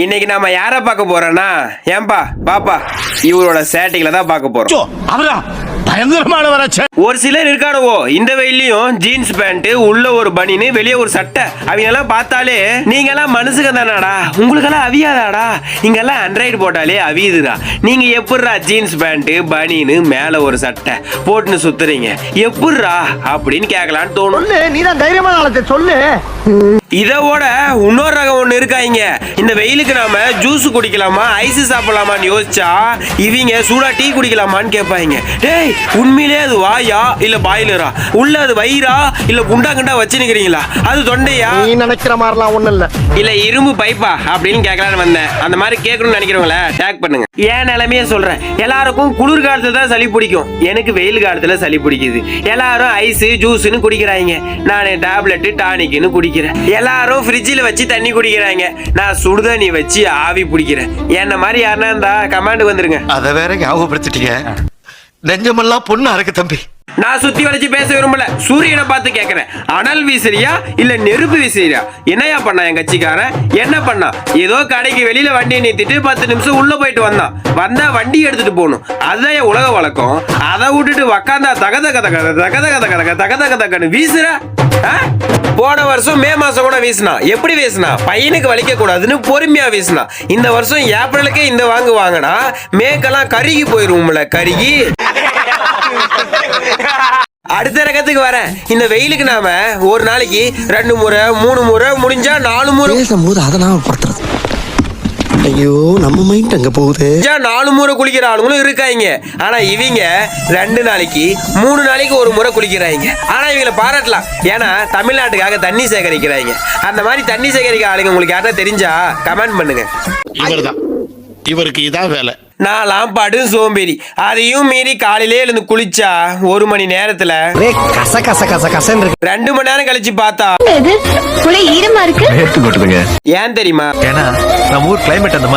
இன்னைக்கு நாம யார பார்க்க போறோம்னா, ஏன்பா பாப்பா இவரோட சேட்டிங்ல தான் பார்க்க போறோம். ஒரு சிலர் இருக்கானுவோ இந்த வெயிலையும் ஜீன்ஸ் பேண்ட் உள்ள ஒரு பனின்னு வெளியே ஒரு சட்டை, அவங்க எல்லாம் பார்த்தாலே நீங்க எல்லாம் மனுஷங்க தானாடா, உங்களுக்கெல்லாம் அவியாதாடா, நீங்க எல்லாம் ஆண்ட்ராய்டு போட்டாலே அவியுதுடா, நீங்க எப்படிரா ஜீன்ஸ் பேண்ட் பனின்னு மேல ஒரு சட்டை போட்டுன்னு சுத்துறீங்க எப்படிரா அப்படின்னு கேட்கலான்னு தோணும். நீ தான் தைரியமான ஆளத்தை சொல்லு. இதோட இன்னொரு ரகம் ஒண்ணு இருக்காங்க. இந்த வெயிலுக்கு நாம ஜூஸ் குடிக்கலாமா ஐஸ் சாப்பிடலாமான்னு யோசிச்சா இவங்க சூடா டீ குடிக்கலாமான்னு கேட்பாங்க. டேய் உண்மையிலே அது வாயா இல்ல பாயிலரா, உள்ள அது வயிறா இல்ல குண்டா குண்டா வச்சுக்கிறீங்களா, அது தொண்டையா, நீ நினைக்கிற மாதிரிலாம் ஒண்ணும் இல்ல இரும்பு பைப்பா அப்படின்னு கேட்கலான்னு வந்தேன். அந்த மாதிரி கேட்கணும்னு நினைக்கிறவங்கள டேக் பண்ணுங்க. ஏன் நிலைமையே சொல்றேன், எல்லாருக்கும் குளிர் காலத்துல தான் சளி பிடிக்கும், எனக்கு வெயில் காலத்துல சளி பிடிக்குது. எல்லாரும் ஐஸ் ஜூஸ்ன்னு குடிக்கிறாங்க, நான் டேப்லெட் டானிக்னு குடிக்கிறேன். எல்லாரும் ஃப்ரிட்ஜில் வச்சு தண்ணி குடிக்கிறாங்க, நான் சுடுதண்ணி வச்சு ஆவி பிடிக்கிறேன். என்ன மாதிரி யாருன்னா இருந்தா கமாண்ட் வந்துருங்க. அத வேற ஞாபகப்படுத்திட்டீங்க, நெஞ்சமெல்லாம் பொண்ணா இருக்கு தம்பி. நான் சுத்தி வளைச்சு பேச விரும்பல, சூரியனை பார்த்து கேட்கிறேன், அனல் வீசுறியா இல்ல நெருப்பு வீசுறியா? என்னையா பண்ணா என் கட்சிக்காரன், என்ன பண்ணா? ஏதோ கடைக்கு வெளியில வண்டியை நிறுத்திட்டு 10 நிமிஷம் உள்ள போயிட்டு வந்தா வண்டி எடுத்துட்டு போகணும், அதுதான் என் உலக வழக்கம். அதை விட்டுட்டு உக்காந்தா தகதகன்னு வீசுற. போன வருஷம் மே மாசம் கூட வீசினா, எப்படி வீசினா? பையனுக்கு வலிக்க கூடாதுன்னு பொறுமையா வீசினா. இந்த வருஷம் ஏப்ரலுக்கே இந்த வாங்கினா மேக்கெல்லாம் கருகி போயிருவோம்ல, கருகி. அடுத்த ரகத்துக்கு வரேன். இந்த வெயிலுக்கு நாம ஒரு நாளைக்கு 2 முறை 3 முறை முடிஞ்சா 4 முறை பேசும்போது அதை நாம படுத்துறது. ஐயோ நம்ம மைண்ட் அங்க போகுது. 4 முறை குளிக்கிற ஆளுங்களும் இருக்காங்க. ஆனா இவங்க 2 நாளைக்கு 3 நாளைக்கு ஒரு முறை குளிக்கிறாங்க. ஆனா இவங்களை பாராட்டலாம், ஏன்னா தமிழ்நாட்டுக்காக தண்ணி சேகரிக்கிறாங்க. அந்த மாதிரி தண்ணி சேகரிக்கிற ஆளுங்க உங்களுக்கு யாரா தெரிஞ்சா கமெண்ட் பண்ணுங்க. இவர்தான், இவருக்கு இதான் வேலை. நான்லாம் படு சோம்பேறி, அதையும் மீறி காலையிலே எழுந்து குளிச்சா 1 மணி நேரத்துல கச கச கச கசன்னு இருக்கு. 2 மணி நேரம் கழிச்சு பார்த்தா ஈரமா இருக்கு. எடுத்து கொட்டுதுங்க. ஏன் தெரியுமா? ஏன்னா நம்ம ஊர் கிளைமேட் அந்த